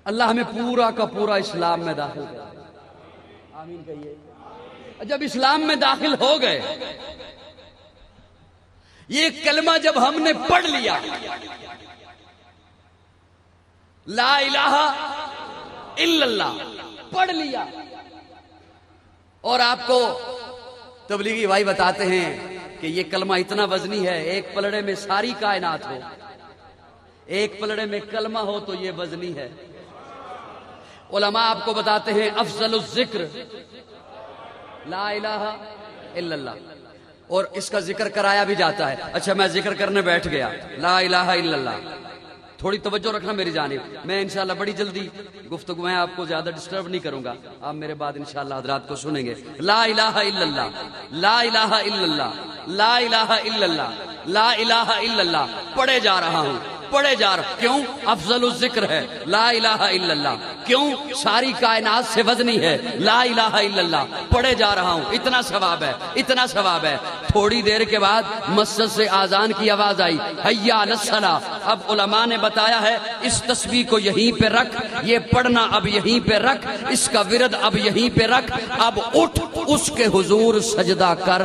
اللہ ہمیں پورا کا پورا اسلام میں داخل کر، آمین کہیے۔ جب اسلام میں داخل ہو گئے، یہ کلمہ جب ہم نے پڑھ لیا، لا الہ الا اللہ پڑھ لیا، اور آپ کو تبلیغی بھائی بتاتے ہیں کہ یہ کلمہ اتنا وزنی ہے، ایک پلڑے میں ساری کائنات ہو، ایک پلڑے میں کلمہ ہو تو یہ وزنی ہے۔ علماء آپ کو بتاتے ہیں افضل الذکر لا الہ الا اللہ، اور اس کا ذکر کرایا بھی جاتا ہے۔ اچھا میں ذکر کرنے بیٹھ گیا، لا الہ الا اللہ، تھوڑی توجہ رکھنا میری جانب، میں انشاءاللہ بڑی جلدی گفتگو میں آپ کو زیادہ ڈسٹرب نہیں کروں گا، آپ میرے بعد انشاءاللہ حضرات کو سنیں گے۔ لا الہ الا اللہ، لا الہ الا اللہ، لا الہ الا اللہ، لا الہ الا اللہ پڑھے جا رہا ہوں، پڑھے جا رہا، کیوں؟ افضل الذکر ہے لا الہ الا اللہ، کیوں؟ ساری کائنات سے وزنی ہے لا الہ الا اللہ، پڑھے جا رہا ہوں، اتنا ثواب ہے، اتنا ثواب ہے۔ تھوڑی دیر کے بعد مسجد سے آذان کی آواز آئی، حیا علی الصلاۃ۔ اب علماء نے بتایا ہے اس تسبیح کو یہیں پہ رکھ، یہ پڑھنا اب یہیں پہ رکھ، اس کا ورد اب یہیں پہ رکھ، اب اٹھ اس کے حضور سجدہ کر۔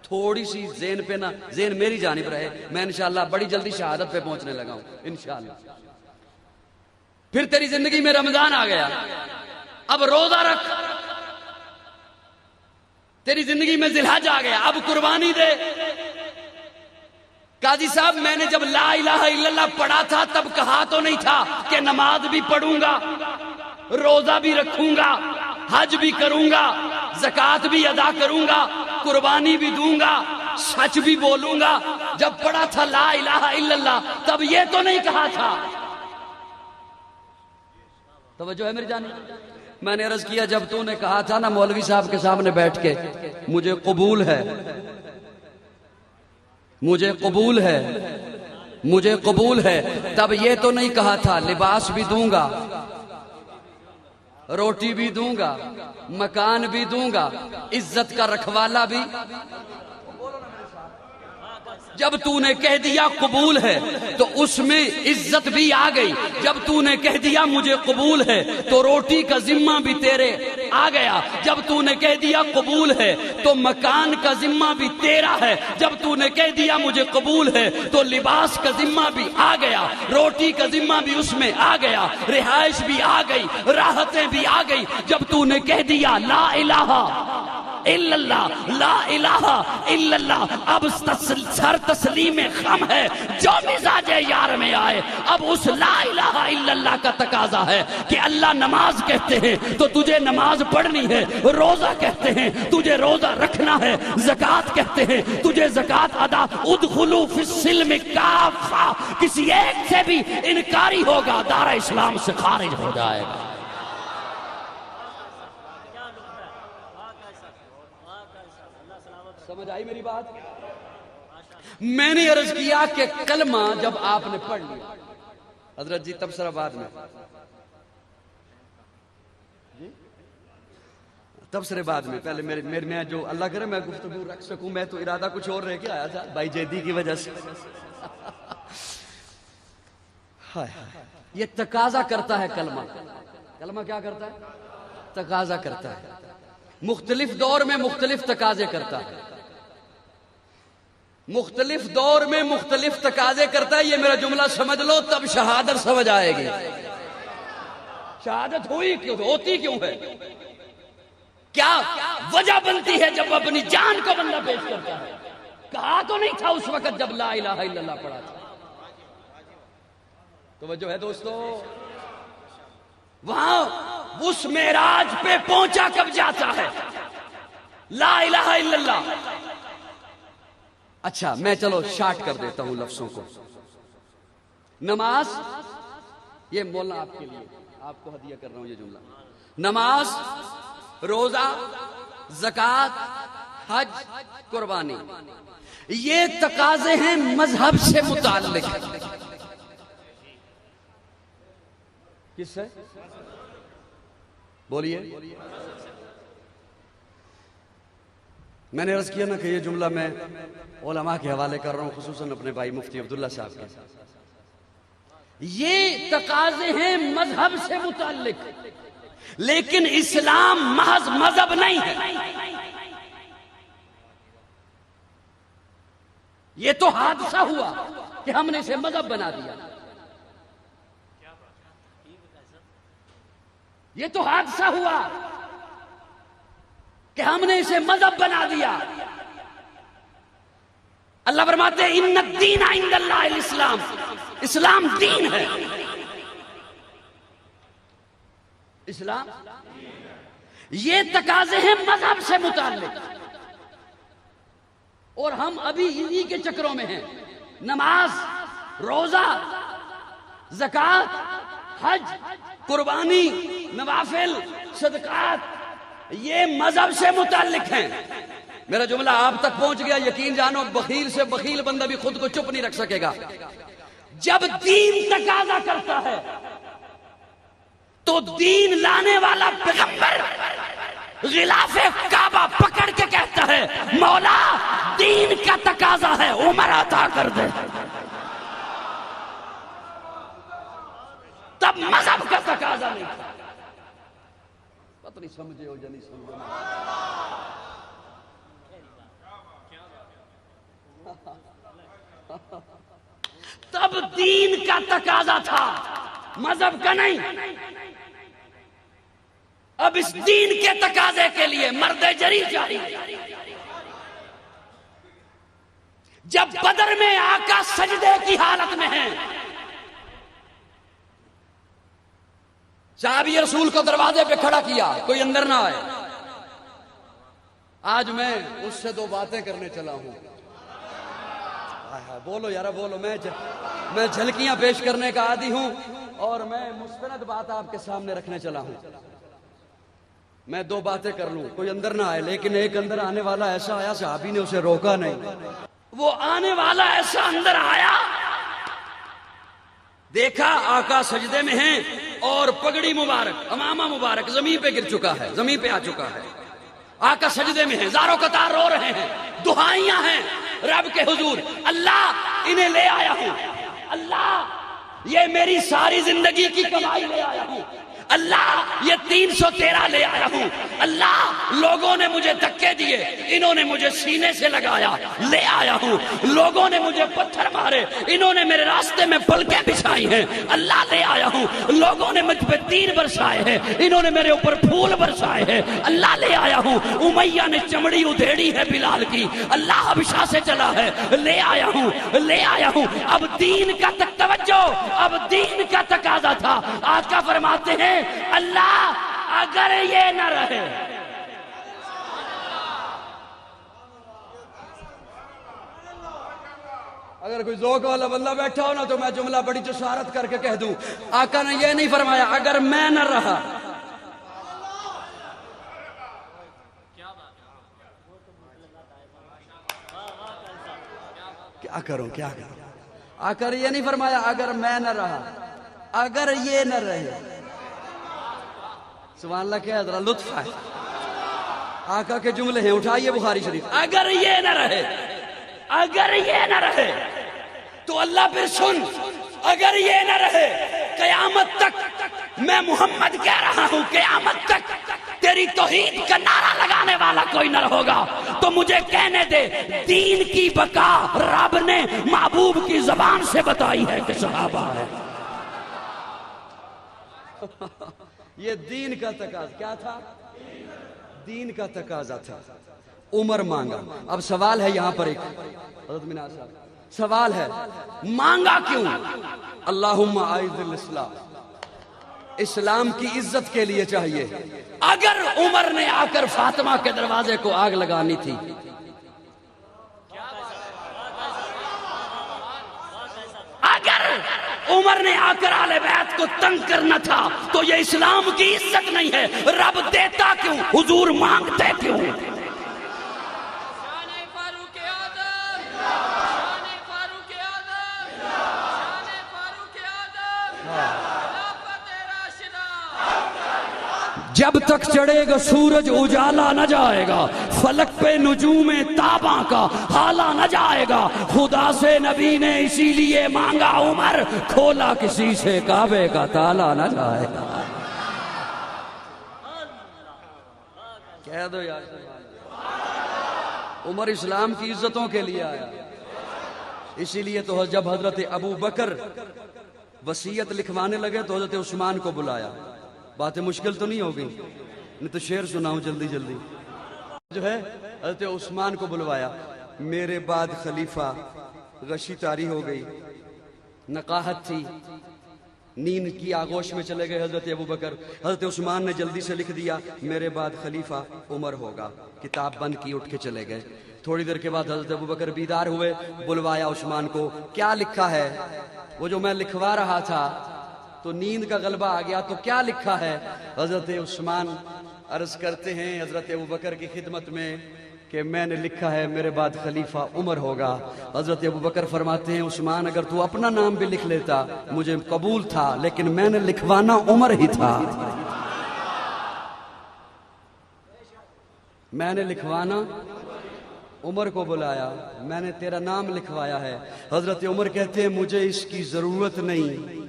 تھوڑی سی ذہن پہ نہ، ذہن میری جانب رہے، میں انشاءاللہ بڑی جلدی شہادت پہ پہنچنے لگا ہوں انشاءاللہ۔ پھر تیری زندگی میں رمضان آ گیا، اب روزہ رکھ، تیری زندگی میں ذی الحج آ گیا، اب قربانی دے۔ قاضی صاحب میں نے جب لا الہ الا اللہ پڑھا تھا تب کہا تو نہیں تھا کہ نماز بھی پڑھوں گا، روزہ بھی رکھوں گا، حج بھی کروں گا، زکوٰۃ بھی ادا کروں گا، قربانی بھی دوں گا، سچ بھی بولوں گا۔ جب پڑھا تھا لا الہ الا اللہ تب یہ تو نہیں کہا تھا۔ توجہ ہے میری جانب؟ میں نے عرض کیا جب تو نے کہا تھا نا مولوی صاحب کے سامنے بیٹھ کے مجھے قبول ہے، مجھے قبول ہے، مجھے قبول ہے، تب یہ تو نہیں کہا تھا لباس بھی دوں گا، روٹی بھی دوں گا، مکان بھی دوں گا، عزت کا رکھوالا بھی۔ جب تو نے کہہ دیا قبول ہے تو اس میں عزت بھی آ گئی، جب تو نے کہہ دیا مجھے قبول ہے تو روٹی کا ذمہ بھی تیرے آ گیا، جب تو نے کہہ دیا قبول ہے تو مکان کا ذمہ بھی تیرا ہے، جب تو نے کہہ دیا مجھے قبول ہے تو لباس کا ذمہ بھی آ گیا، روٹی کا ذمہ بھی اس میں آ گیا، رہائش بھی آ گئی، راحتیں بھی آ گئی۔ جب تو نے کہہ دیا لا الہ الا اللہ، لا الہ الا اللہ، اب سر تسلیم خم ہے جو مزاج یار میں آئے۔ اب اس لا الہ الا اللہ کا تقاضا ہے کہ اللہ نماز کہتے ہیں تو تجھے نماز پڑھنی ہے، روزہ کہتے ہیں تجھے روزہ رکھنا ہے، زکوٰۃ کہتے ہیں تجھے زکوٰۃ ادا۔ ادخلوا فی السلم کافہ، کسی ایک سے بھی انکاری ہوگا دار اسلام سے خارج ہو جائے گا۔ سمجھ آئی میری بات؟ میں نے عرض کیا کہ کلمہ جب آپ نے پڑھ لیا حضرت جی تبصرہ بعد میں، تبصرے بعد میں، پہلے میرے میں جو اللہ کرے میں گفتگو رکھ سکوں، میں تو ارادہ کچھ اور رہ کے آیا تھا بھائی جیدی کی وجہ سے۔ یہ تقاضا کرتا ہے کلمہ، کلمہ کیا کرتا ہے؟ تقاضا کرتا ہے، مختلف دور میں مختلف تقاضے کرتا ہے، مختلف دور میں مختلف تقاضے کرتا ہے۔ یہ میرا جملہ سمجھ لو تب شہادت سمجھ آئے گی۔ شہادت ہوئی کیوں، ہوتی کیوں ہے، کیا وجہ بنتی ہے جب اپنی جان کو بندہ پیش کرتا ہے؟ کہا تو نہیں تھا اس وقت جب لا الہ الا اللہ پڑھا تھا۔ توجہ ہے دوستو؟ وہاں اس معراج پہ پہنچا کب جاتا ہے لا الہ الا اللہ؟ اچھا میں چلو شارٹ کر دیتا ہوں لفظوں کو۔ نماز، یہ مولانا آپ کے لیے، آپ کو ہدیہ کر رہا ہوں یہ جملہ، نماز، روزہ، زکوٰۃ، حج، قربانی، یہ تقاضے ہیں مذہب سے متعلق۔ کس سے؟ بولیے۔ میں نے عرض کیا نا کہ یہ جملہ میں علماء کے حوالے کر رہا ہوں، خصوصاً اپنے بھائی مفتی عبداللہ صاحب کے. یہ تقاضے ہیں مذہب سے متعلق، لیکن اسلام محض مذہب نہیں ہے. یہ تو حادثہ ہوا کہ ہم نے اسے مذہب بنا دیا. یہ تو حادثہ ہوا کہ ہم نے اسے مذہب بنا دیا. اللہ فرماتے ہیں ان الدین عند اللہ الاسلام، اسلام دین ہے. اسلام یہ تقاضے ہیں مذہب سے متعلق، اور ہم ابھی انہی کے چکروں میں ہیں. نماز، روزہ، زکوٰۃ، حج، قربانی، نوافل، صدقات، یہ مذہب سے متعلق ہیں. میرا جملہ آپ تک پہنچ گیا، یقین جانو بخیل سے بخیل بندہ بھی خود کو چپ نہیں رکھ سکے گا. جب دین تقاضا کرتا ہے تو دین لانے والا پیغمبر غلاف کعبہ پکڑ کے کہتا ہے مولا دین کا تقاضا ہے، عمر عطا کر دے. تب مذہب کا تقاضا نہیں تھا. پتہ نہیں سمجھے ہو یا نہیں سمجھے. تب دین کا تقاضا تھا، مذہب کا نہیں. اب اس دین کے تقاضے کے لیے مرد جری جاری. جب بدر میں آقا سجدے کی حالت میں ہیں، صحابی رسول کو دروازے پہ کھڑا کیا، کوئی اندر نہ آئے. آج میں اس سے دو باتیں کرنے چلا ہوں. بولو یارا بولو. میں جھلکیاں پیش کرنے کا عادی ہوں اور میں مستند بات آپ کے سامنے رکھنے چلا ہوں. میں دو باتیں کر لوں، کوئی اندر نہ آئے. لیکن ایک اندر آنے والا ایسا آیا، صحابی نے اسے روکا نہیں. وہ آنے والا ایسا اندر آیا، دیکھا آقا سجدے میں ہیں اور پگڑی مبارک، امامہ مبارک زمین پہ گر چکا ہے، زمین پہ آ چکا ہے. آقا سجدے میں ہیں، زاروں قطار رو رہے ہیں، دعائیاں ہیں رب کے حضور. اللہ انہیں لے آیا ہوں، اللہ یہ میری ساری زندگی کی کمائی لے آیا ہوں، اللہ یہ 313 لے آیا ہوں، اللہ لوگوں نے مجھے دھکے دیے، انہوں نے مجھے سینے سے لگایا، لے آیا ہوں. لوگوں نے مجھے پتھر مارے، انہوں نے میرے راستے میں پلکیں بچھائی ہیں، اللہ لے آیا ہوں. لوگوں نے مجھ پہ تیر برسائے ہیں، انہوں نے میرے اوپر پھول برسائے ہیں، اللہ لے آیا ہوں. امیہ نے چمڑی ادھیڑی ہے بلال کی، اللہ حبشہ سے چلا ہے، لے آیا ہوں، لے آیا ہوں. اب دین کا توجہ، اب دین کا تقاضا تھا. آقا فرماتے ہیں اللہ اگر یہ نہ رہے، اگر کوئی ذوق والا بندہ بیٹھا ہو نا تو میں جملہ بڑی جسارت کر کے کہہ دوں. آقا نے یہ نہیں فرمایا اگر میں نہ رہا. کیا کروں کیا کروں. آقا نے یہ نہیں فرمایا اگر میں نہ رہا، اگر یہ نہ رہے. سبحان اللہ، کیا ذرا لطف ہے. آقا کے جملے ہیں، اٹھائیے بخاری شریف. اگر یہ نہ رہے، اگر یہ نہ رہے تو اللہ پھر سن، اگر یہ نہ رہے قیامت تک میں محمد کہہ رہا ہوں، قیامت تک تیری توحید کا نعرہ لگانے والا کوئی نہ ہوگا. تو مجھے کہنے دے دین کی بقا رب نے محبوب کی زبان سے بتائی ہے کہ صحابہ ہے. یہ دین کا تقاضا کیا تھا؟ دین کا تقاضا تھا. عمر مانگا. اب سوال ہے یہاں پر ایک، حضرت مناظر صاحب سوال ہے، مانگا کیوں؟ اللہم اعز الاسلام، اسلام کی عزت کے لیے چاہیے. اگر عمر نے آ کر فاطمہ کے دروازے کو آگ لگانی تھی، اگر عمر نے آ کر آل بیت کو تنگ کرنا تھا تو یہ اسلام کی عزت نہیں ہے. رب دیتا کیوں، حضور مانگتے کیوں؟ جب تک چڑھے گا سورج اجالا نہ جائے گا، فلک پہ نجوم تاباں کا حالا نہ جائے گا، خدا سے نبی نے اسی لیے مانگا عمر، کھولا کسی سے کعبے کا تالا نہ جائے گا۔ کہہ دو یار، عمر اسلام کی عزتوں کے لیے آیا، اسی لیے تو جب حضرت ابو بکر وصیت لکھوانے لگے تو حضرت عثمان کو بلایا۔ باتیں مشکل تو نہیں ہوگی، نہیں تو شعر سناؤں جلدی جلدی۔ جو ہے حضرت عثمان کو بلوایا، میرے بعد خلیفہ غشی طاری ہو گئی، نقاہت تھی، نیند کی آغوش میں چلے گئے حضرت ابو بکر۔ حضرت عثمان نے جلدی سے لکھ دیا میرے بعد خلیفہ عمر ہوگا، کتاب بند کی، اٹھ کے چلے گئے۔ تھوڑی دیر کے بعد حضرت ابو بکر بیدار ہوئے، بلوایا عثمان کو، کیا لکھا ہے؟ وہ جو میں لکھوا رہا تھا تو نیند کا غلبہ آ گیا، تو کیا لکھا ہے؟ حضرت عثمان عرض کرتے ہیں حضرت ابو بکر کی خدمت میں کہ میں نے لکھا ہے میرے بعد خلیفہ عمر ہوگا۔ حضرت ابو بکر فرماتے ہیں عثمان اگر تو اپنا نام بھی لکھ لیتا مجھے قبول تھا، لیکن میں نے لکھوانا عمر ہی تھا، میں نے لکھوانا عمر کو بلایا، میں نے تیرا نام لکھوایا ہے۔ حضرت عمر کہتے ہیں مجھے اس کی ضرورت نہیں،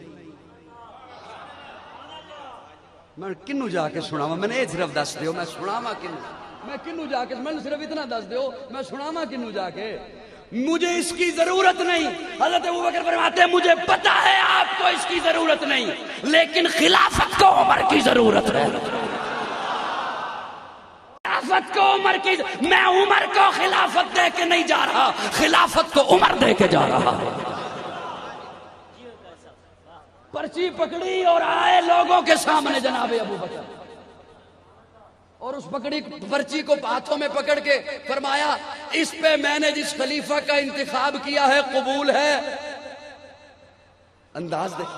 میں کنو جا کے سناوا، میں نے صرف دس دیو، میں سناوا کنو، میں کنو جا کے، میں صرف اتنا دس دیو، میں سناوا کنو جا کے، مجھے اس کی ضرورت نہیں۔ حضرت ابوبکر فرماتے ہیں مجھے پتا ہے آپ کو اس کی ضرورت نہیں، لیکن خلافت کو عمر کی ضرورت ہے، خلافت کو عمر کی، میں عمر کو خلافت دے کے نہیں جا رہا، خلافت کو عمر دے کے جا رہا۔ پرچی پکڑی اور آئے لوگوں کے سامنے جناب ابو بکر، اور اس پکڑی پرچی کو ہاتھوں میں پکڑ کے فرمایا اس پہ میں نے جس خلیفہ کا انتخاب کیا ہے قبول ہے۔ انداز دیکھ،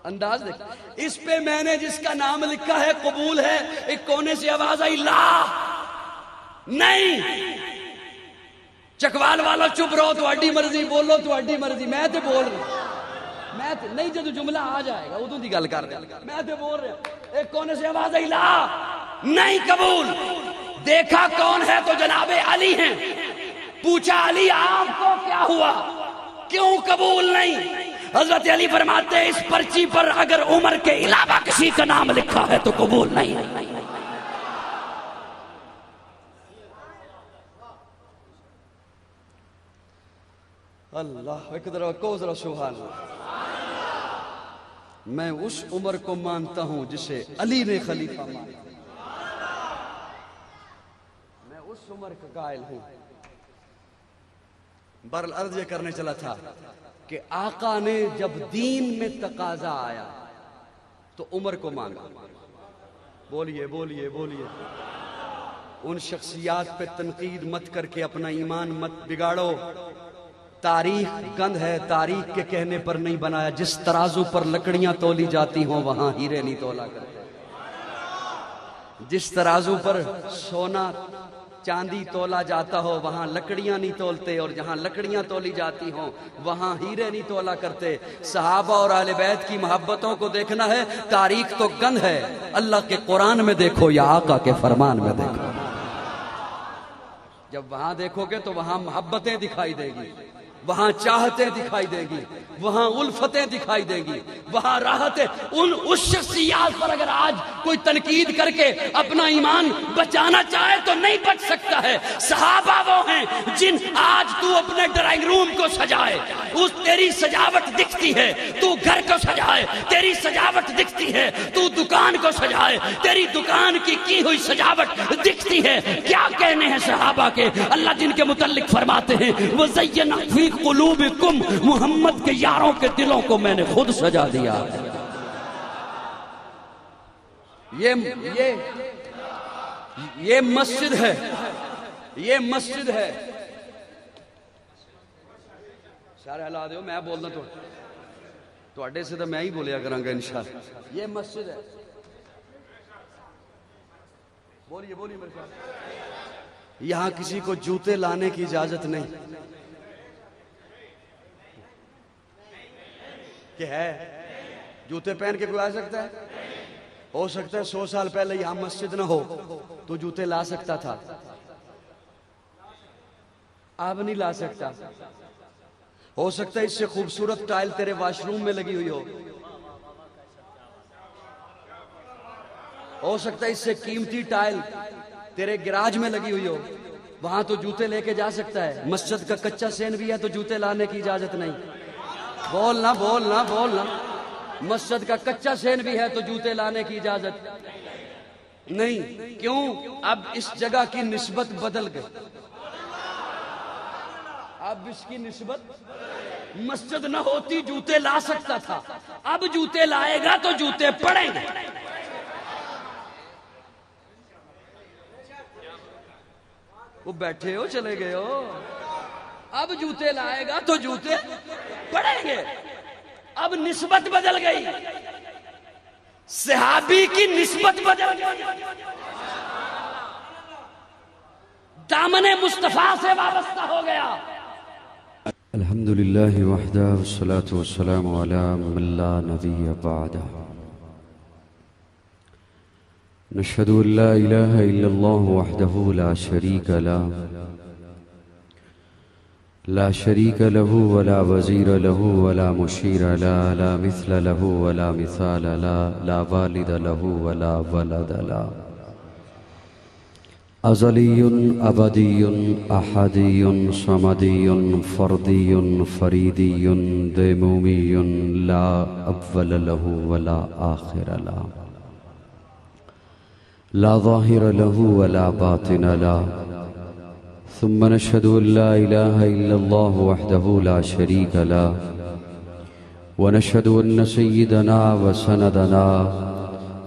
انداز دیکھ، اس پہ میں نے جس کا نام لکھا ہے قبول ہے۔ ایک کونے سے آواز آئی لا نہیں، چکوال والا چپ رہو، تہاڈی مرضی، بولو تہاڈی مرضی، میں تے بول رہا، میں نہیں، جدو جملہ آ جائے گا ادوں دی گل کر دیا، میں تے بول رہا۔ ایک کونے سے آواز آئی لا نہیں قبول۔ دیکھا کون ہے تو جناب علی ہیں، پوچھا علی آپ کو کیا ہوا، کیوں قبول نہیں؟ حضرت علی فرماتے ہیں اس پرچی پر اگر عمر کے علاوہ کسی کا نام لکھا ہے تو قبول نہیں۔ اللہ ایک ذرا کو ذرا سبحان اللہ۔ میں اس عمر کو مانتا ہوں جسے علی نے خلیفہ مانا، میں اس عمر کا قائل ہوں۔ برالعرض یہ کرنے چلا تھا کہ آقا نے جب دین میں تقاضا آیا تو عمر کو مانگا۔ بولیے بولیے بولیے، ان شخصیات پہ تنقید مت کر کے اپنا ایمان مت بگاڑو۔ تاریخ گند ہے، تاریخ کے کہنے پر نہیں بنایا۔ جس ترازو پر لکڑیاں تولی جاتی ہوں وہاں ہیرے نہیں تولا کرتے، جس ترازو پر سونا چاندی تولا جاتا ہو وہاں لکڑیاں نہیں تولتے، اور جہاں لکڑیاں تولی جاتی ہوں وہاں ہیرے نہیں تولا کرتے۔ صحابہ اور اہل بیت کی محبتوں کو دیکھنا ہے، تاریخ تو گند ہے، اللہ کے قرآن میں دیکھو یا آقا کے فرمان میں دیکھو۔ جب وہاں دیکھو گے تو وہاں محبتیں دکھائی دے گی، وہاں چاہتیں دکھائی دے گی، وہاں الفتیں دکھائی دے گی، وہاں راحتیں۔ اس شخصیات پر اگر آج کوئی تنقید کر کے اپنا ایمان بچانا چاہے تو نہیں بچ سکتا ہے۔ صحابہ وہ ہیں جن آج تو اپنے ڈرائنگ روم کو سجائے، اس تیری سجاوٹ دکھتی ہے، تو گھر کو سجائے تیری سجاوٹ دکھتی ہے، تو دکان کو سجائے تیری دکان کی ہوئی سجاوٹ دکھتی ہے۔ کیا کہنے ہیں صحابہ کے، اللہ جن کے متعلق فرماتے ہیں وَزَيَّنَ فِي قُلُوبِكُمْ، محمد کے یاروں کے دلوں کو میں نے خود سجا دیا۔ یہ مسجد ہے، یہ مسجد ہے۔ سارے ہلا دیو، میں بولنا تو اڈے سے تو میں ہی بولیا کروں گا انشاءاللہ۔ یہ مسجد ہے، بولیے بولیے میرے ساتھ۔ یہاں کسی کو جوتے لانے کی اجازت نہیں کہ ہے، جوتے پہن کے کوئی آ سکتا ہے؟ ہو سکتا ہے 100 سال پہلے یہاں مسجد نہ ہو تو جوتے لا سکتا تھا، اب نہیں لا سکتا۔ ہو سکتا ہے اس سے خوبصورت ٹائل تیرے واش روم میں لگی ہوئی ہو سکتا ہے اس سے قیمتی ٹائل تیرے گراج میں لگی ہوئی ہو، وہاں تو جوتے لے کے جا سکتا ہے۔ مسجد کا کچا سین بھی ہے تو جوتے لانے کی اجازت نہیں۔ بولنا بولنا بولنا، مسجد کا کچا سین بھی ہے تو جوتے لانے کی اجازت نہیں۔ کیوں؟ اب اس جگہ کی نسبت بدل گئی، اب اس کی نسبت، مسجد نہ ہوتی جوتے لا سکتا تھا، اب جوتے لائے گا تو جوتے پڑیں گے۔ وہ بیٹھے ہو چلے گئے ہو، اب جوتے لائے گا تو جوتے پڑیں گے، اب نسبت بدل گئی، صحابی کی نسبت بدل گئی، دامن مصطفیٰ سے وابستہ ہو گیا۔ الحمدللہ وحدہ والصلاة والسلام علی من لا نبی بعدہ، نشہد ان لا الہ الا اللہ وحدہ لا شریک له، لا شریک له ولا وزیر له ولا مشیر له، لا مثل له ولا مثال له، لا والد له ولا ولد له، ازلی ابدی احدی صمدی فردی فریدی دیمومی، لا اول له ولا آخر له، لا ظاہر له ولا باطن له، ثم نشهد ان لا اله الا الله وحده لا شريك له، ونشهد ان سيدنا وسندنا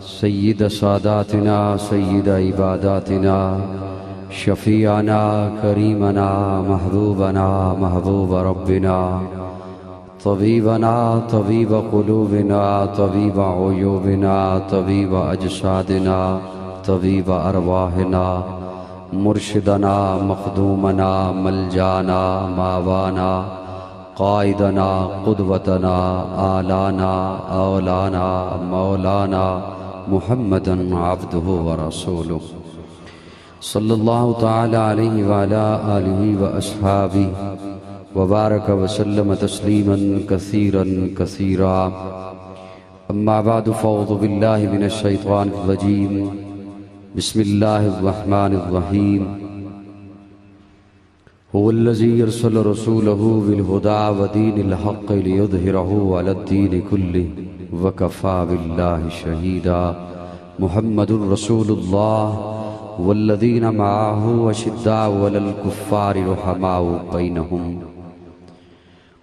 سید ساداتنا سید عباداتنا شفیعنا کریمنا محبوبنا محبوب ربنا طبیبنا طبیب قلوبنا طبیب عیوبنا طبیب اجسادنا طبیب ارواحنا مرشدنا مخدومنا ملجانا ماوانا قائدنا قدوتنا آلانا اولانا مولانا محمد عبدہ ورسولہ صلی اللہ تعالی علیہ وعلا آلہ واصحابہ وبارک وسلم تسلیما کثیرا کثیرا، اما بعد فاعوذ باللہ من الشیطان الرجیم، بسم اللہ الرحمن الرحیم، هو الذی ارسل رسولہ بالہدی ودین الحق لیظہرہ علی الدین کلہ وکفی باللہ شہیدا، محمد رسول اللہ والذین معہ اشداء علی الکفار رحماء بینہم،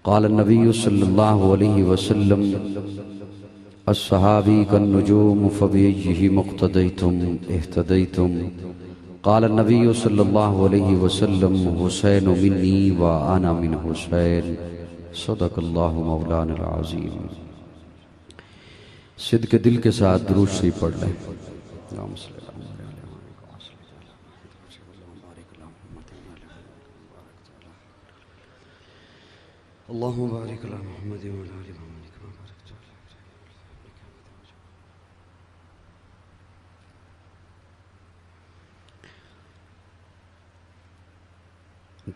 قال النبی صلی اللہ علیہ وسلم الصحابی کالنجوم فبأیہم اقتدیتم اہتدیتم، قال النبی صلی اللہ علیہ وسلم حسین منی وانا من حسین، صدق اللہ مولانا العظیم۔ صدق دل کے ساتھ درود شریف پڑھ لیں۔ اللہم بارک علی محمد وعلی آل محمد کما بارکت علی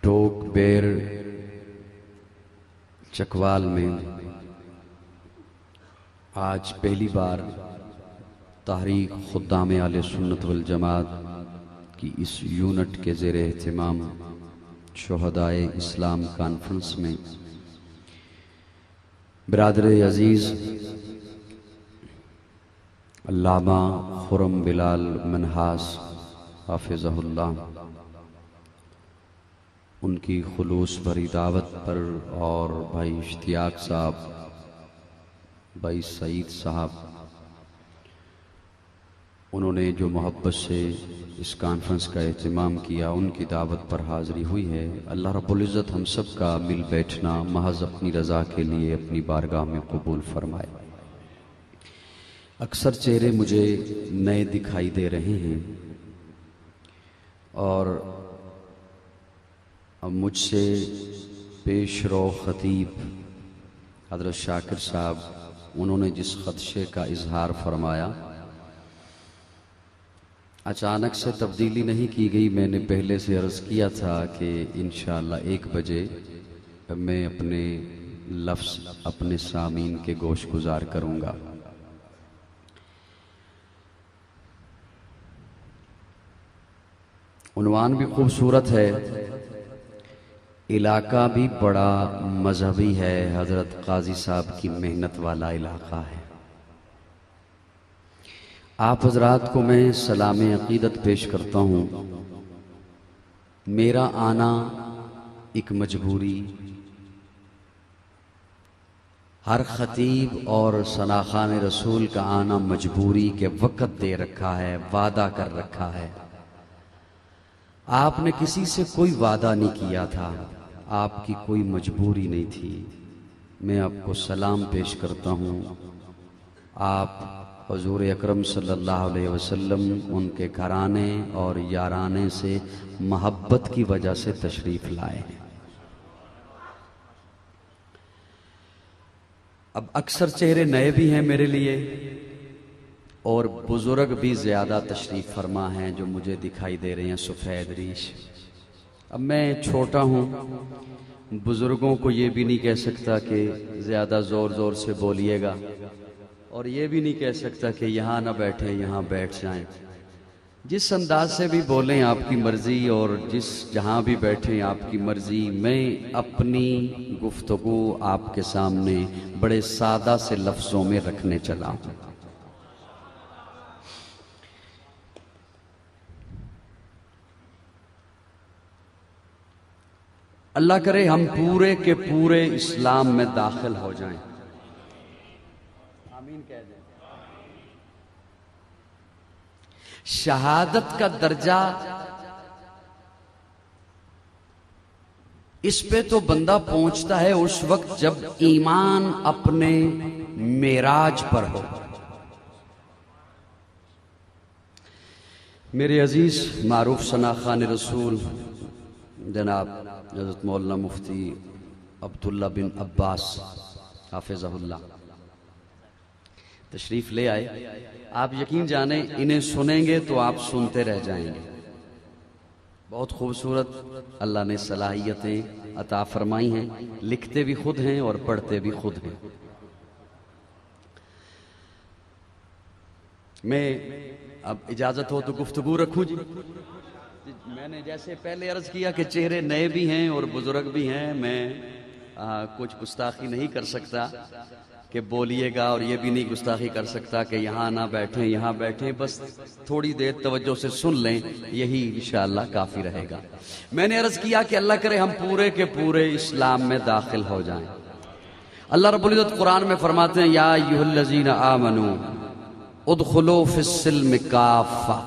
ڈوک بیر چکوال میں آج پہلی بار تحریک خدام اہل سنت والجماعت کی اس یونٹ کے زیر اہتمام شہدائے اسلام کانفرنس میں برادر عزیز علامہ خرم بلال منہاس حافظہ اللہ، ان کی خلوص بھری دعوت پر، اور بھائی اشتیاق صاحب، بھائی سعید صاحب، انہوں نے جو محبت سے اس کانفرنس کا اہتمام کیا، ان کی دعوت پر حاضری ہوئی ہے۔ اللہ رب العزت ہم سب کا مل بیٹھنا محض اپنی رضا کے لیے اپنی بارگاہ میں قبول فرمائے۔ اکثر چہرے مجھے نئے دکھائی دے رہے ہیں، اور اب مجھ سے پیش رو خطیب حضرت شاکر صاحب، انہوں نے جس خدشے کا اظہار فرمایا اچانک سے تبدیلی نہیں کی گئی. میں نے پہلے سے عرض کیا تھا کہ انشاءاللہ 1 بجے میں اپنے لفظ اپنے سامعین کے گوش گزار کروں گا. عنوان بھی خوبصورت ہے، علاقہ بھی بڑا مذہبی ہے. حضرت قاضی صاحب کی محنت والا علاقہ ہے. آپ حضرات کو میں سلام عقیدت پیش کرتا ہوں. میرا آنا ایک مجبوری، ہر خطیب اور ثناخوان رسول کا آنا مجبوری کے وقت دے رکھا ہے، وعدہ کر رکھا ہے. آپ نے کسی سے کوئی وعدہ نہیں کیا تھا، آپ کی کوئی مجبوری نہیں تھی. میں آپ کو سلام پیش کرتا ہوں. آپ حضور اکرم صلی اللہ علیہ وسلم ان کے گھرانے اور یارانے سے محبت کی وجہ سے تشریف لائے ہیں. اب اکثر چہرے نئے بھی ہیں میرے لیے اور بزرگ بھی زیادہ تشریف فرما ہیں جو مجھے دکھائی دے رہے ہیں سفید ریش. اب میں چھوٹا ہوں، بزرگوں کو یہ بھی نہیں کہہ سکتا کہ زیادہ زور زور سے بولیے گا، اور یہ بھی نہیں کہہ سکتا کہ یہاں نہ بیٹھیں یہاں بیٹھ جائیں. جس انداز سے بھی بولیں آپ کی مرضی، اور جہاں بھی بیٹھیں آپ کی مرضی. میں اپنی گفتگو آپ کے سامنے بڑے سادہ سے لفظوں میں رکھنے چلا ہوں. اللہ کرے ہم پورے کے پورے اسلام میں داخل ہو جائیں. آمین کہہ دیں. شہادت کا درجہ اس پہ تو بندہ پہنچتا ہے اس وقت جب ایمان اپنے معراج پر ہو. میرے عزیز معروف ثناخوان رسول جناب حضرت مولانا مفتی عبداللہ بن عباس حافظہ اللہ تشریف لے آئے. آپ یقین جانیں انہیں سنیں گے تو آپ سنتے رہ جائیں گے. بہت خوبصورت اللہ نے صلاحیتیں عطا فرمائی ہیں. لکھتے بھی خود ہیں اور پڑھتے بھی خود ہیں. میں اب اجازت ہو تو گفتگو رکھوں جی. میں نے جیسے پہلے عرض کیا کہ چہرے نئے بھی ہیں اور بزرگ بھی ہیں. میں کچھ گستاخی نہیں کر سکتا کہ بولیے گا، اور یہ بھی نہیں گستاخی کر سکتا کہ یہاں نہ بیٹھیں یہاں بیٹھیں. بس تھوڑی دیر توجہ سے سن لیں، یہی انشاءاللہ کافی رہے گا. میں نے عرض کیا کہ اللہ کرے ہم پورے کے پورے اسلام میں داخل ہو جائیں. اللہ رب العزت قرآن میں فرماتے ہیں یا ایھا الذین آمنوا ادخلوا فی السلم کافہ.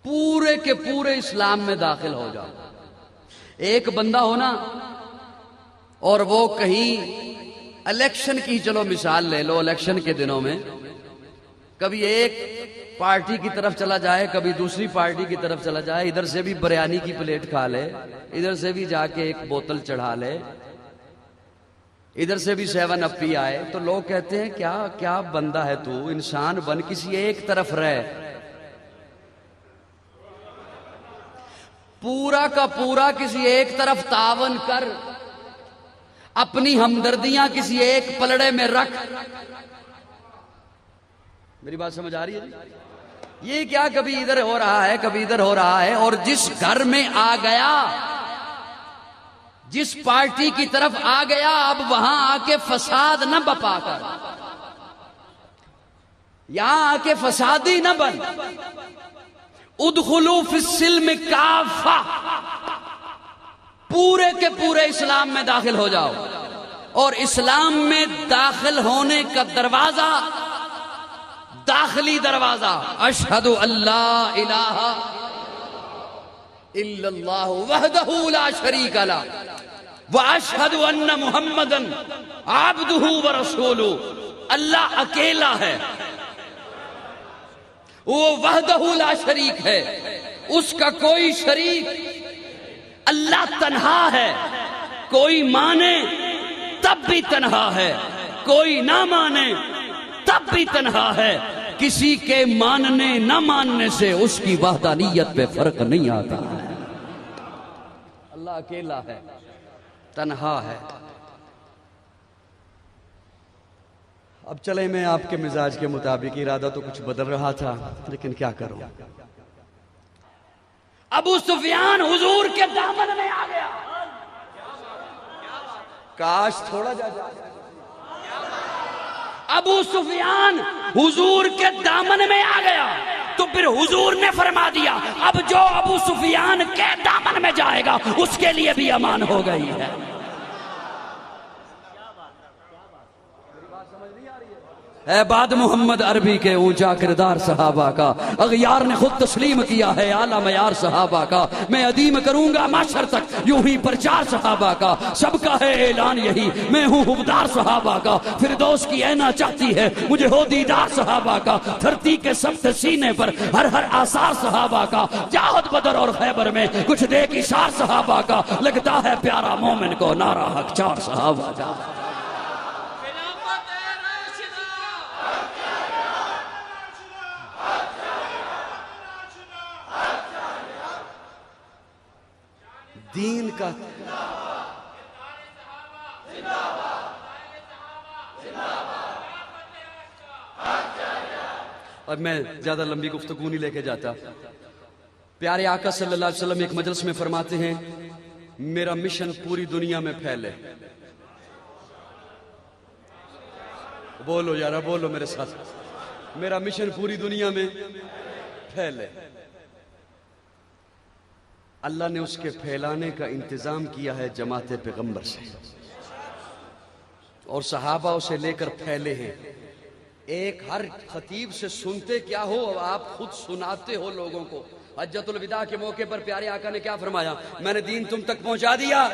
پورے کے پورے اسلام میں داخل ہو جاؤ. ایک بندہ ہونا اور وہ کہیں الیکشن کی، چلو مثال لے لو، الیکشن کے دنوں میں کبھی ایک پارٹی کی طرف چلا جائے کبھی دوسری پارٹی کی طرف چلا جائے. ادھر سے بھی بریانی کی پلیٹ کھا لے، ادھر سے بھی جا کے ایک بوتل چڑھا لے، ادھر سے بھی 7 اپ پی آئے، تو لوگ کہتے ہیں کیا بندہ ہے تو، انسان بن کسی ایک طرف رہ. پورا کا پورا کسی ایک طرف تعاون کر، اپنی ہمدردیاں کسی ایک پلڑے میں رکھ. میری بات سمجھ آ رہی ہے جی؟ یہ کیا کبھی ادھر ہو رہا ہے کبھی ادھر ہو رہا ہے. اور جس گھر میں آ گیا، جس پارٹی کی طرف آ گیا، اب وہاں آ کے فساد نہ بپا کر، یہاں آ کے فسادی نہ بن. ادخلوا فی السلم کافہ، پورے کے پورے اسلام میں داخل ہو جاؤ. اور اسلام میں داخل ہونے کا دروازہ، داخلی دروازہ، اشہد ان لا الہ الا اللہ وحدہ لا شریک لہ واشہد ان محمدا عبدہ ورسولہ. اللہ اکیلا ہے، وہ وحدہ لا شریک ہے، اس کا کوئی شریک. اللہ تنہا ہے، کوئی مانے تب بھی تنہا ہے، کوئی نہ مانے تب بھی تنہا ہے. کسی کے ماننے نہ ماننے سے اس کی وحدانیت پہ فرق نہیں آتا ہے۔ اللہ اکیلا ہے، تنہا ہے۔ اب چلے، میں آپ کے مزاج کے مطابق، ارادہ تو کچھ بدل رہا تھا لیکن کیا کروں۔ ابو سفیان حضور کے دامن میں آ گیا، کاش تھوڑا جا ابو سفیان حضور کے دامن میں آ گیا تو پھر حضور نے فرما دیا اب جو ابو سفیان کے دامن میں جائے گا اس کے لیے بھی امان ہو گئی ہے۔ اے بعد محمد عربی کے اونچا کردار صحابہ کا، اغیار نے خود تسلیم کیا ہے اعلیٰ معیار صحابہ کا، میں ادیم کروں گا معاشر تک یوں ہی پرچار صحابہ کا، سب کا ہے اعلان یہی میں ہوں حبدار صحابہ کا، فردوس کی اینا چاہتی ہے مجھے ہو دیدار صحابہ کا، دھرتی کے سخت سینے پر ہر ہر آثار صحابہ کا، جاہد بدر اور خیبر میں کچھ دیکھ اشار صحابہ کا، لگتا ہے پیارا مومن کو نعرہ حق چار صحابہ کا۔ دین کا اور میں زیادہ لمبی گفتگو نہیں لے کے جاتا۔ پیارے آقا صلی اللہ علیہ وسلم ایک مجلس میں فرماتے ہیں میرا مشن پوری دنیا میں پھیلے۔ بولو یارا، بولو میرے ساتھ، میرا مشن پوری دنیا میں پھیلے۔ اللہ نے اس کے پھیلانے کا انتظام کیا ہے جماعت پیغمبر سے، اور صحابہ اسے لے کر پھیلے ہیں۔ ایک ہر خطیب سے سنتے کیا ہو، آپ خود سناتے ہو لوگوں کو۔ حجۃ الوداع کے موقع پر پیارے آقا نے کیا فرمایا؟ میں نے دین تم تک پہنچا دیا۔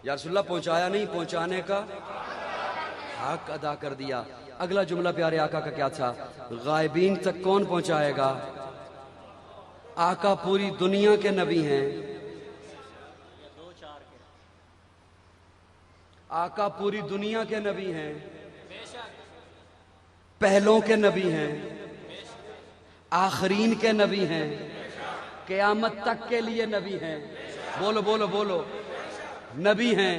یا رسول اللہ پہنچایا نہیں، پہنچانے کا حق ادا کر دیا۔ اگلا جملہ پیارے آقا کا کیا تھا؟ غائبین تک کون پہنچائے گا؟ آقا پوری دنیا کے نبی ہیں، آقا پوری دنیا کے نبی ہیں، پہلوں کے نبی ہیں، آخرین کے نبی ہیں، قیامت تک کے لیے نبی ہیں۔ بولو بولو بولو، نبی ہیں،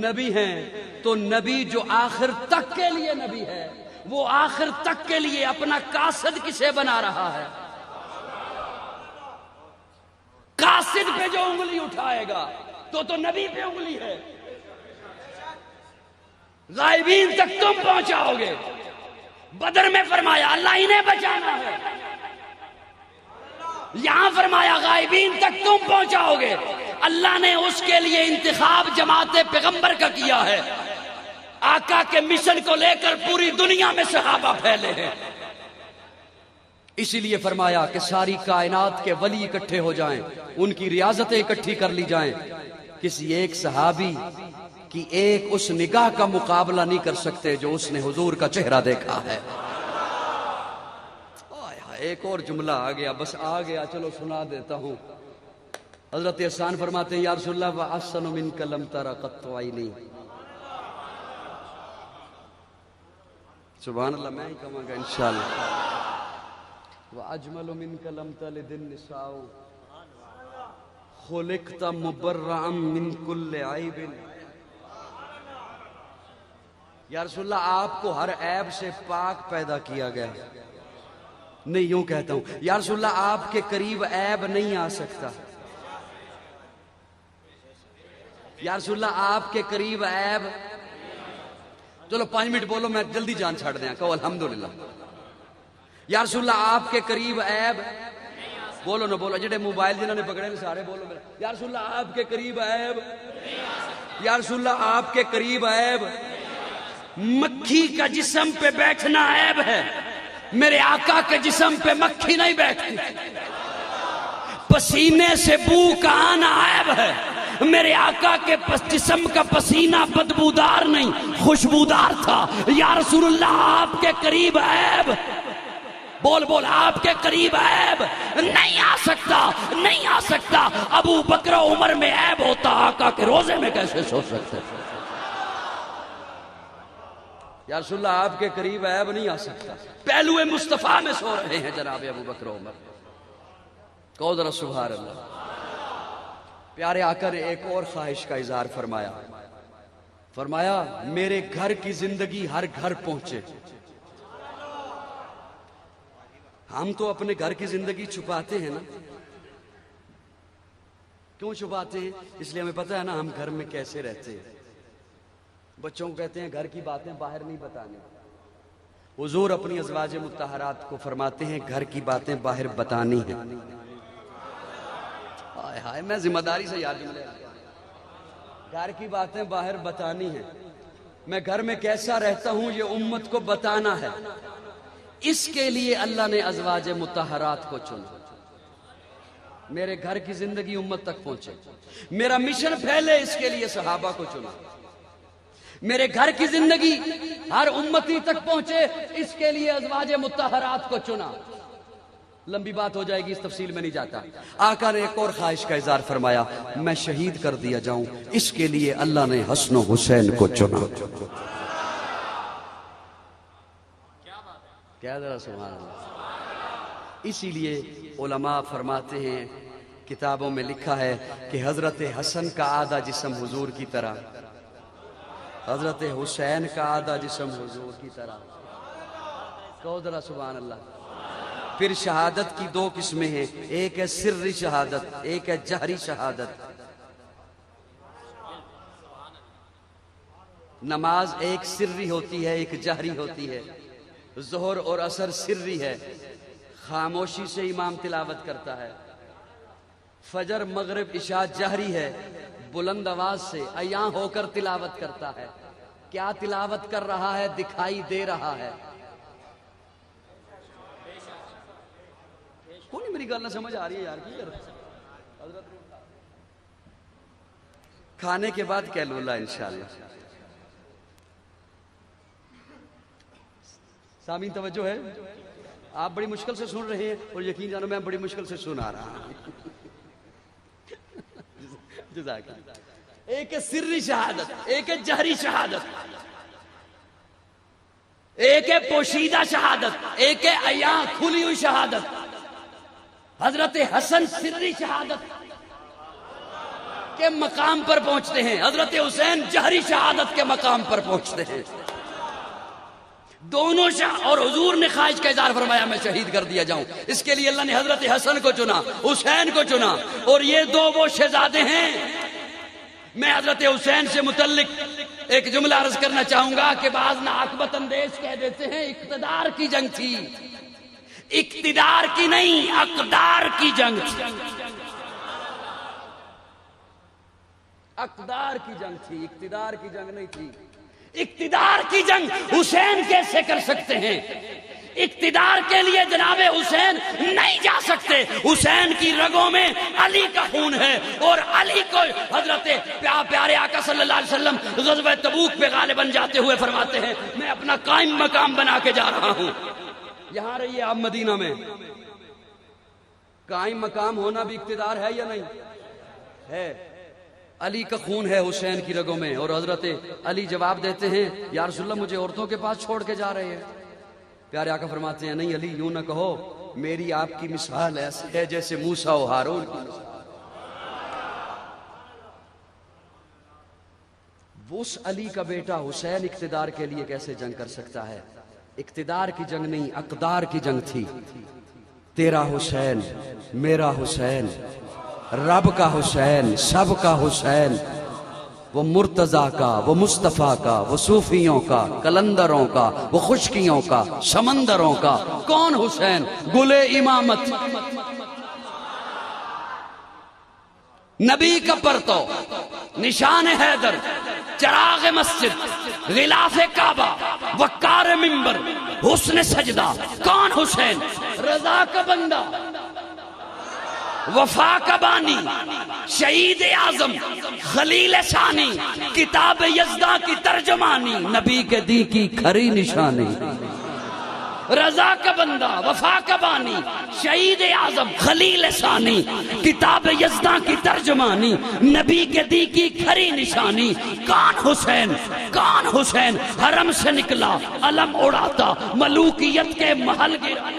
نبی ہیں تو نبی جو آخر تک کے لیے نبی ہے، وہ آخر تک کے لیے اپنا قاصد کسے بنا رہا ہے؟ قاصد پہ جو انگلی اٹھائے گا تو نبی پہ انگلی ہے۔ غائبین تک تم پہنچاؤ گے۔ بدر میں فرمایا اللہ انہیں بچانا ہے، یہاں فرمایا غائبین تک تم پہنچاؤ گے۔ اللہ نے اس کے لیے انتخاب جماعت پیغمبر کا کیا ہے۔ آقا کے مشن کو لے کر پوری دنیا میں صحابہ پھیلے ہیں۔ اسی لیے فرمایا کہ ساری کائنات کے ولی اکٹھے ہو جائیں، ان کی ریاضتیں اکٹھی کر لی جائیں، کسی ایک صحابی کی ایک اس نگاہ کا مقابلہ نہیں کر سکتے جو اس نے حضور کا چہرہ دیکھا ہے۔ ایک اور جملہ آ گیا، بس آ گیا، چلو سنا دیتا ہوں۔ حضرت احسان فرماتے ہیں یا رسول اللہ وَأَحْسَنُ مِنْكَ لَمْ تَرَ قَطُّ عَيْنِي۔ سبحان اللہ، میں ہی کہوں گا انشاءاللہ۔ وَأَجْمَلُ مِنْكَ لَمْ تَلِدِ النِّسَاءُ خُلِقْتَ مُبَرَّأً مِنْ كُلِّ عَيْبٍ۔ یا رسول اللہ آپ کو ہر عیب سے پاک پیدا کیا گیا۔ نہیں، یوں کہتا ہوں یا رسول اللہ آپ کے قریب عیب نہیں آ سکتا۔ یا رسول اللہ آپ کے قریب عیب، چلو 5 منٹ بولو، میں جلدی جان چھاڑ دیں، کہو الحمدللہ۔ یا رسول اللہ آپ کے قریب عیب، بولو نہ بولو، جڑے موبائل جنہوں نے پکڑے سارے بولو میرا۔ یا رسول اللہ آپ کے قریب عیب، یا رسول اللہ آپ کے قریب عیب، مکھی کا جسم پہ بیٹھنا عیب ہے، میرے آقا کے جسم پہ مکھی نہیں بیٹھتی۔ پسینے سے بو کا آنا عیب ہے، میرے آقا کے جسم کا پسینہ بدبودار نہیں، خوشبودار تھا۔ یا رسول اللہ آپ کے قریب عیب، بول بول، آپ کے قریب عیب نہیں آ سکتا، نہیں آ سکتا۔ ابو بکر و عمر میں عیب ہوتا، آقا کے روزے میں کیسے سو سکتے؟ یا رسول اللہ آپ کے قریب عیب نہیں آ سکتا. پہلو مصطفیٰ میں سو رہے ہیں جناب ابو بکر و عمر. کہو ذرا سبحان اللہ. پیارے آقا نے ایک اور خواہش کا اظہار فرمایا. فرمایا میرے گھر کی زندگی ہر گھر پہنچے. ہم تو اپنے گھر کی زندگی چھپاتے ہیں نا. کیوں چھپاتے ہیں؟ اس لیے ہمیں پتہ ہے نا ہم گھر میں کیسے رہتے ہیں. بچوں کو کہتے ہیں گھر کی باتیں باہر نہیں بتانے. حضور اپنی ازواج مطہرات کو فرماتے ہیں گھر کی باتیں باہر بتانی ہیں. ہائے ہائے میں ذمہ داری سے یاد دوں. گھر کی باتیں باہر بتانی ہیں. میں گھر میں کیسا رہتا ہوں یہ امت کو بتانا ہے. اس کے لیے اللہ نے ازواج مطہرات کو چنا. میرے گھر کی زندگی امت تک پہنچے, میرا مشن پھیلے, اس کے لیے صحابہ کو چنا. میرے گھر کی زندگی ہر امتی تک پہنچے, اس کے لیے ازواج مطہرات کو چنا. لمبی بات ہو جائے گی, اس تفصیل میں نہیں جاتا. آقا نے ایک اور خواہش کا اظہار فرمایا, میں شہید کر دیا جاؤں, اس کے لیے اللہ نے حسن و حسین کو چنا. کیا ذرا سبحان اللہ. اسی لیے علماء فرماتے ہیں, کتابوں میں لکھا ہے کہ حضرت حسن کا آدھا جسم حضور کی طرح, حضرت حسین کا آدھا جسم حضور کی طرح. کہو ذرا سبحان اللہ. پھر شہادت کی دو قسمیں ہیں, ایک ہے سری شہادت, ایک ہے جہری شہادت. نماز ایک سری ہوتی ہے, ایک جہری ہوتی ہے. ظہر اور عصر سری ہے, خاموشی سے امام تلاوت کرتا ہے. فجر مغرب عشاء جہری ہے, بلند آواز سے عیاں ہو کر تلاوت کرتا ہے. کیا تلاوت کر رہا ہے دکھائی دے رہا ہے. کون میری گل نہ سمجھ آ رہی ہے یار. کی کر کھانے کے بعد کہہ لوں اللہ انشاءاللہ. سامعین توجہ ہے, آپ بڑی مشکل سے سن رہے ہیں اور یقین جانو میں بڑی مشکل سے سنا رہا ہوں. جزاک اللہ. ایک ہے سری شہادت, ایک ہے جہری شہادت, ایک ہے پوشیدہ شہادت, ایک ہے عیاں کھلی ہوئی شہادت. حضرت حسن سری شہادت کے مقام پر پہنچتے ہیں, حضرت حسین جہری شہادت کے مقام پر پہنچتے ہیں. دونوں اور حضور نے خواہش کا اظہار فرمایا میں شہید کر دیا جاؤں, اس کے لیے اللہ نے حضرت حسن کو چنا, حسین کو چنا. اور یہ دو وہ شہزادے ہیں. میں حضرت حسین سے متعلق ایک جملہ عرض کرنا چاہوں گا کہ بعض ناقبت اندیش کہہ دیتے ہیں اقتدار کی جنگ تھی. اقتدار کی نہیں, اقدار کی جنگ تھی. اقدار کی جنگ تھی, اقتدار کی جنگ نہیں تھی. اقتدار کی جنگ حسین کیسے کر سکتے ہیں؟ اقتدار کے لیے جناب حسین نہیں جا سکتے. حسین کی رگوں میں علی کا خون ہے, اور علی کو حضرت پیارے آقا صلی اللہ علیہ وسلم غزوہ تبوک پہ غالباً جاتے ہوئے فرماتے ہیں میں اپنا قائم مقام بنا کے جا رہا ہوں. یہاں رہیے آپ مدینہ میں, قائم مقام ہونا بھی اقتدار ہے یا نہیں ہے؟ علی کا خون ہے حسین کی رگوں میں, اور حضرت علی جواب دیتے ہیں یا رسول اللہ مجھے عورتوں کے پاس چھوڑ کے جا رہے ہیں. پیارے آقا فرماتے ہیں نہیں علی یوں نہ کہو, میری آپ کی مثال ایسی ہے جیسے موسیٰ و ہارون کی مثال. اس علی کا بیٹا حسین اقتدار کے لیے کیسے جنگ کر سکتا ہے؟ اقتدار کی جنگ نہیں, اقدار کی جنگ تھی. تیرا حسین, میرا حسین, رب کا حسین, سب کا حسین, وہ مرتضیٰ کا, وہ مصطفیٰ کا, وہ صوفیوں کا, کلندروں کا, وہ خشکیوں کا, سمندروں کا. کون حسین؟ گل امامت, نبی کا پرتو, نشان حیدر, چراغ مسجد, غلاف کعبہ, وقار منبر, حسن سجدہ. کون حسین؟ رضا کا بندہ, وفا کا بانی, شہید اعظم, خلیل ثانی, کتاب یزداں کی ترجمانی, نبی کے دی کی کھری نشانی. رضا کا بندہ، وفا کا بانی، شہید اعظم، خلیل ثانی، کتاب یزداں کی ترجمانی، نبی کے دی کی کھری نشانی، کان حسین، کان حسین، حرم سے نکلا علم اڑاتا، ملوکیت کے محل گرا۔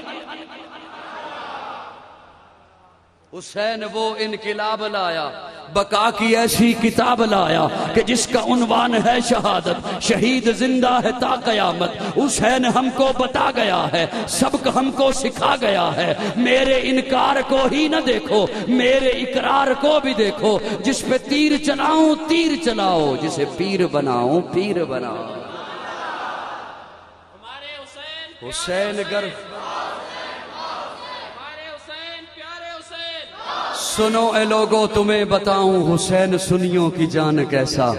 حسین وہ انقلاب لایا، بقا کی ایسی کتاب لایا کہ جس کا عنوان ہے شہادت، شہید زندہ ہے تا قیامت۔ حسین ہم کو بتا گیا ہے، سبق ہم کو سکھا گیا ہے، میرے انکار کو ہی نہ دیکھو، میرے اقرار کو بھی دیکھو، جس پہ تیر چلاؤں تیر چلاؤ، جسے پیر بناؤں پیر بناؤ۔ حسین گر سنو اے لوگو تمہیں بتاؤں حسین سنیوں کی جان کیسا،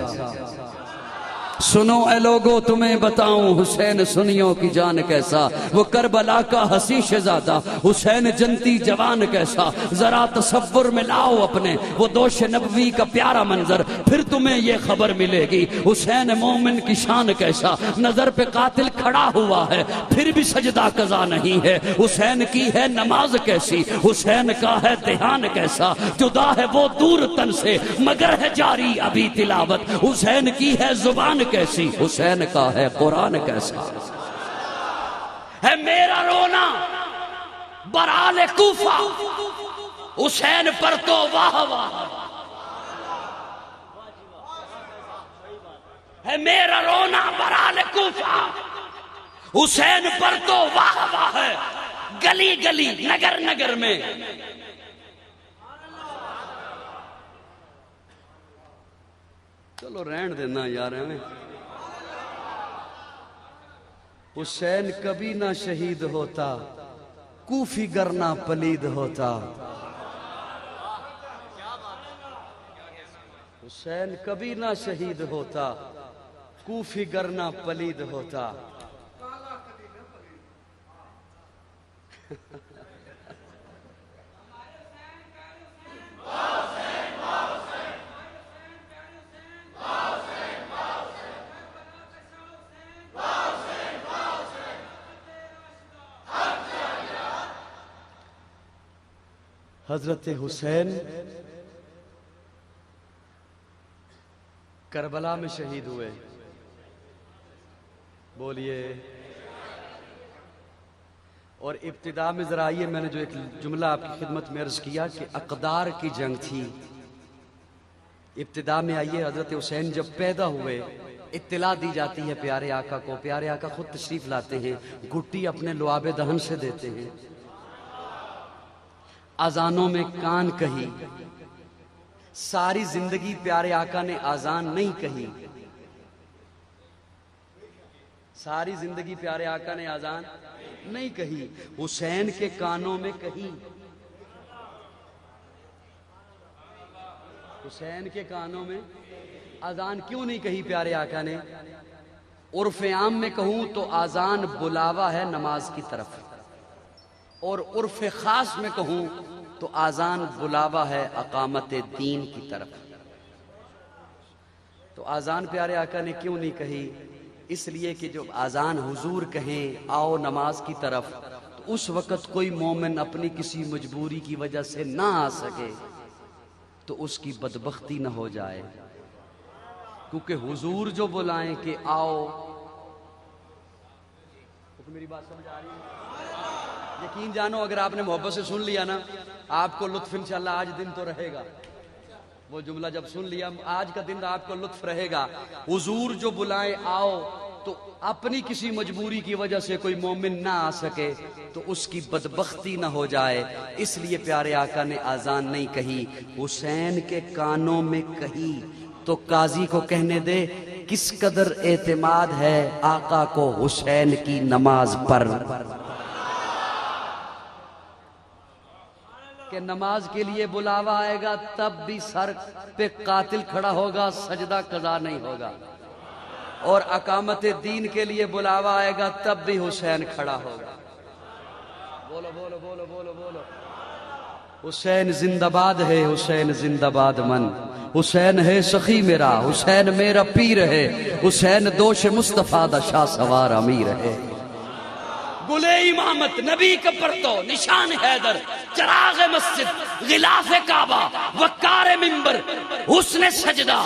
سنو اے لوگو تمہیں بتاؤں حسین سنیوں کی جان کیسا، وہ کربلا کا حسین شہزادہ حسین جنتی جوان کیسا، ذرا تصور میں لاؤ اپنے وہ دوش نبوی کا پیارا منظر، پھر تمہیں یہ خبر ملے گی حسین مومن کی شان کیسا۔ نظر پہ قاتل کھڑا ہوا ہے پھر بھی سجدہ قضا نہیں ہے، حسین کی ہے نماز کیسی، حسین کا ہے دھیان کیسا، جدا ہے وہ دور تن سے مگر ہے جاری ابھی تلاوت، حسین کی ہے زبان کیسی، حسین کا ہے قرآن کیسا۔ ہے میرا رونا برال کوفہ، حسین پر تو واہ واہ، ہے میرا رونا برال کوفہ، حسین پر تو واہ واہ ہے، گلی گلی نگر نگر میں۔ چلو رہن دینا یار ہمیں۔ حسین کبھی نہ شہید ہوتا، کوفی گر نہ پلید ہوتا، حسین کبھی نہ شہید ہوتا، کوفی گر نہ پلید ہوتا۔ حضرت حسین کربلا میں شہید ہوئے، بولیے۔ اور ابتدا میں ذرا آئیے، میں نے جو ایک جملہ آپ کی خدمت میں عرض کیا کہ اقدار کی جنگ تھی، ابتدا میں آئیے حضرت حسین جب پیدا ہوئے اطلاع دی جاتی ہے پیارے آقا کو، پیارے آقا خود تشریف لاتے ہیں، گھٹی اپنے لعاب دہن سے دیتے ہیں، اذانوں میں کان کہی، ساری زندگی پیارے آقا نے اذان نہیں کہی، ساری زندگی پیارے آقا نے اذان نہیں کہی، حسین کے کانوں میں کہی، حسین کے کانوں میں اذان کیوں نہیں کہی پیارے آقا نے؟ عرف عام میں کہوں تو اذان بلاوا ہے نماز کی طرف، اور عرف خاص میں کہوں تو اذان بلاوا ہے اقامت دین کی طرف۔ تو اذان پیارے آقا نے کیوں نہیں کہی؟ اس لیے کہ جب اذان حضور کہیں آؤ نماز کی طرف، تو اس وقت کوئی مومن اپنی کسی مجبوری کی وجہ سے نہ آ سکے تو اس کی بدبختی نہ ہو جائے، کیونکہ حضور جو بلائیں کہ آؤ، میری بات سمجھ آ رہی ہے؟ یقین جانو اگر آپ نے محبت سے سن لیا نا، آپ کو لطف انشاءاللہ آج دن تو رہے گا، وہ جملہ جب سن لیا آج کا دن آپ کو لطف رہے گا۔ حضور جو بلائیں آؤ، تو اپنی کسی مجبوری کی وجہ سے کوئی مومن نہ آ سکے تو اس کی بدبختی نہ ہو جائے، اس لیے پیارے آقا نے اذان نہیں کہی، حسین کے کانوں میں کہی۔ تو قاضی کو کہنے دے کس قدر اعتماد ہے آقا کو حسین کی نماز پر، کہ نماز کے لیے بلاوا آئے گا تب بھی سر پہ قاتل کھڑا ہوگا، سجدہ قضا نہیں ہوگا، اور اقامت دین کے لیے بلاوا آئے گا تب بھی حسین کھڑا ہوگا۔ بولو بولو بولو بولو بولو، حسین زندہ باد ہے، حسین زندہ باد من، حسین ہے سخی میرا، حسین میرا پیر ہے، حسین دوش مصطفیٰ دا شاہ سوار امیر ہے۔ گلے امامت، نبی کا پرتو، نشان حیدر، چراغ مسجد، غلاف کعبہ، وقار منبر، حسن سجدہ،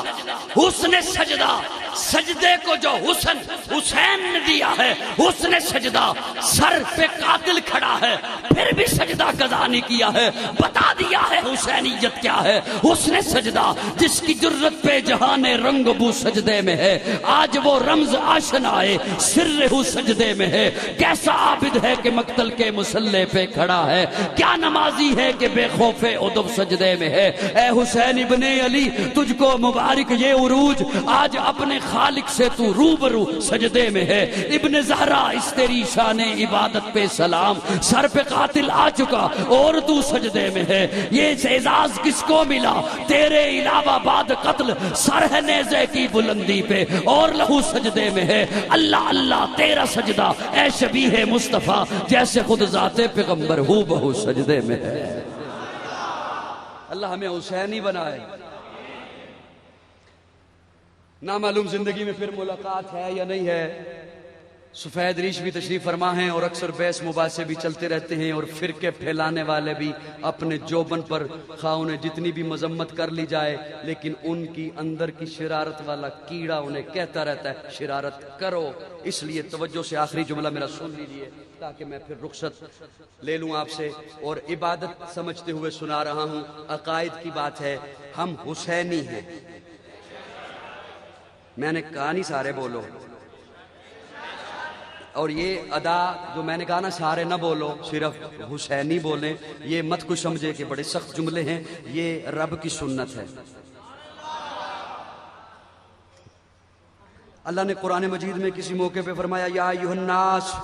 حسن سجدہ، سجدے کو جو حسن حسین نے دیا ہے، حسن سجدہ، سر پہ قاتل کھڑا ہے پھر بھی سجدہ قضا نہیں کیا ہے، بتا دیا ہے حسینیت کیا ہے۔ حسن سجدہ جس کی جرت پہ جہان رنگ بو سجدے میں ہے، آج وہ رمز آشنائے سر ہو سجدے میں ہے۔ کیسا عابد ہے کہ مقتل کے مسلح پہ کھڑا ہے، کیا نمازی ہے کہ بے خوف ادب سجدے میں ہے۔ اے حسین ابن علی تجھ کو مبارک یہ عروج، آج اپنے خالق سے تو روبرو سجدے میں ہے۔ ابن زہرا اس تیری شان عبادت پہ سلام، سر پہ قاتل آ چکا اور تو سجدے میں ہے۔ یہ اعزاز کس کو ملا تیرے علاوہ بعد قتل، سر ہے نیزے کی بلندی پہ اور لہو سجدے میں ہے۔ اللہ اللہ تیرا سجدہ اے شبیہ مصطفیٰ، جیسے خود ذات پیغمبر ہو بہو سجدے میں ہے۔ اللہ ہمیں حسینی بنائے۔ نامعلوم زندگی میں پھر ملاقات ہے یا نہیں ہے؟ سفید ریش بھی تشریف فرما ہیں اور اکثر بحث مباحثے بھی چلتے رہتے ہیں، اور فرقے پھیلانے والے بھی اپنے جوبن پر خواہ انہیں جتنی بھی مذمت کر لی جائے، لیکن ان کی اندر کی شرارت والا کیڑا انہیں کہتا رہتا ہے شرارت کرو۔ اس لیے توجہ سے آخری جملہ میرا سن لیجیے تاکہ میں پھر رخصت لے لوں آپ سے، اور عبادت سمجھتے ہوئے سنا رہا ہوں۔ عقائد کی بات ہے، ہم حسینی ہیں۔ میں نے کہا نہیں سارے بولو، اور یہ ادا جو میں نے کہا نا سارے نہ بولو صرف حسینی بولیں، یہ مت کوئی سمجھے کہ بڑے سخت جملے ہیں، یہ رب کی سنت ہے۔ اللہ نے قرآن مجید میں کسی موقع پہ فرمایا یا ایھا الناس،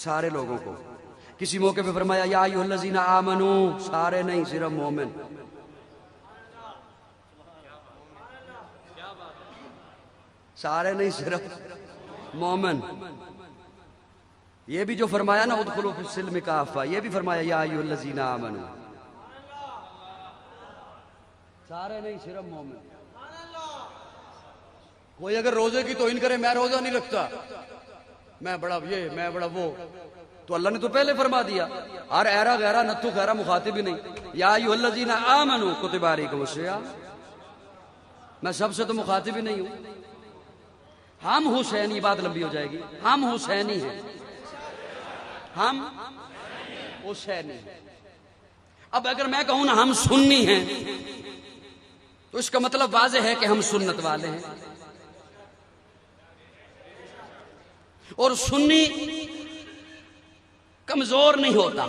سارے لوگوں کو، کسی موقع پہ فرمایا یا ایھا الذین آمنوا، سارے نہیں صرف مومن۔ سارے نہیں صرف مومن۔ یہ بھی جو فرمایا نا ادخلوا فی السلم کافہ، یہ بھی فرمایا یا ایھا الذین آمنوا، سارے نہیں صرف مومن۔ کوئی اگر روزے کی توہین کرے میں روزہ نہیں رکھتا، میں بڑا یہ میں بڑا وہ، تو اللہ نے تو پہلے فرما دیا ہر ایرا غیرہ نتو خیرہ مخاطب ہی نہیں۔ یا ایھا الذین آمنوا کتب علیکم الصیام، میں سب سے تو مخاطب ہی نہیں ہوں۔ ہم حسینی، بات لمبی ہو جائے گی، ہم حسینی ہیں، ہم حسینی ہیں۔ اب اگر میں کہوں نا ہم سنی ہیں تو اس کا مطلب واضح ہے کہ ہم سنت والے ہیں، اور سنی کمزور نہیں ہوتا۔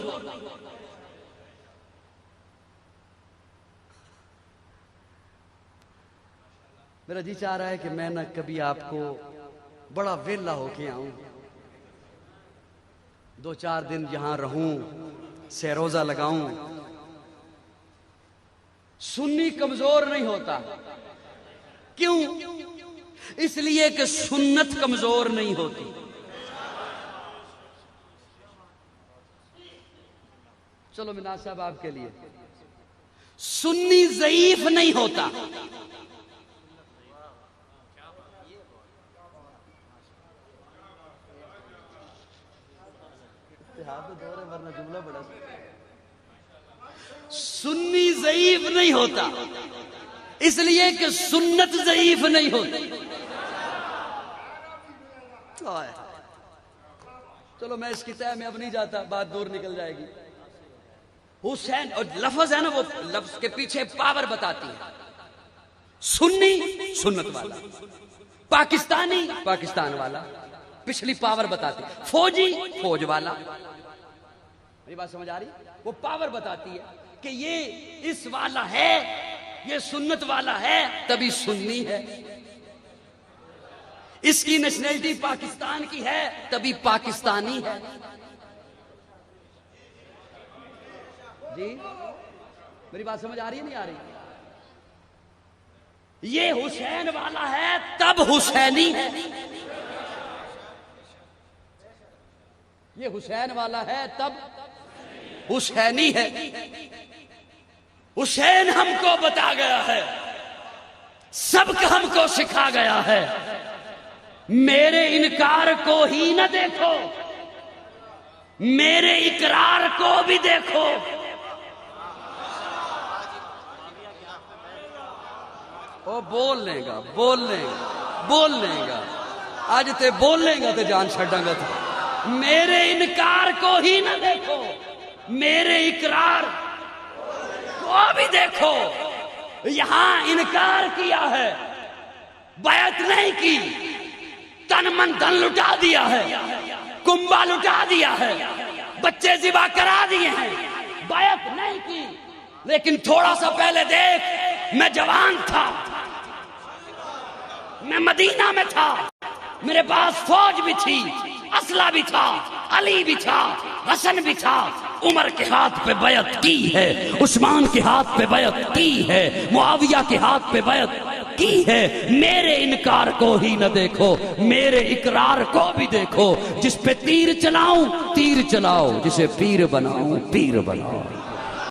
میرا جی چاہ رہا ہے کہ میں نہ کبھی آپ کو بڑا ویلا ہو کے آؤں، 2-4 دن یہاں رہوں، سیروزہ لگاؤں۔ سنی کمزور نہیں ہوتا، کیوں؟ اس لیے کہ سنت کمزور نہیں ہوتی۔ چلو مناز صاحب آپ کے لیے، سنی ضعیف نہیں ہوتا، سنی ضعیف نہیں ہوتا اس لیے کہ سنت ضعیف نہیں ہوتی۔ چلو میں اس کی طے میں اب نہیں جاتا، بات دور نکل جائے گی۔ حسین اور لفظ ہے نا، وہ لفظ کے پیچھے پاور بتاتی ہے۔ سنی سنت والا، پاکستانی پاکستان والا، پچھلی پاور بتاتی، فوجی فوج والا۔ میری بات سمجھ آ رہی؟ وہ پاور بتاتی ہے کہ یہ اس والا ہے، یہ سنت والا ہے تبھی سنی ہے، اس کی نیشنلٹی پاکستان کی ہے تبھی پاکستانی ہے۔ جی میری بات سمجھ آ رہی ہے نہیں آ رہی؟ یہ حسین والا ہے تب حسینی ہے، یہ حسین والا ہے تب حسینی ہے۔ حسین ہم کو بتا گیا ہے، سبق ہم کو سکھا گیا ہے، میرے انکار کو ہی نہ دیکھو، میرے اقرار کو بھی دیکھو. وہ بول لے گا اج تے بول لے گا تے جان چھڈاں گا. میرے انکار کو ہی نہ دیکھو، میرے اقرار کو بھی دیکھو. یہاں انکار کیا ہے، بیعت نہیں کی، تن من دھن لٹا دیا ہے، کنبا لٹا دیا ہے، بچے ذبح کرا دیے ہیں، بیعت نہیں کی. لیکن تھوڑا سا پہلے دیکھ، میں جوان تھا، میں مدینہ میں تھا، میرے پاس فوج بھی تھی، اسلحہ بھی تھا، علی بھی تھا، حسن بھی تھا. عمر کے ہاتھ پہ بیعت کی ہے، عثمان کے ہاتھ پہ بیعت کی ہے، معاویہ کے ہاتھ پہ بیعت کی ہے. میرے انکار کو ہی نہ دیکھو، میرے اقرار کو بھی دیکھو. جس پہ تیر چلاؤں تیر چلاؤ، جسے پیر بناؤں پیر بناؤ.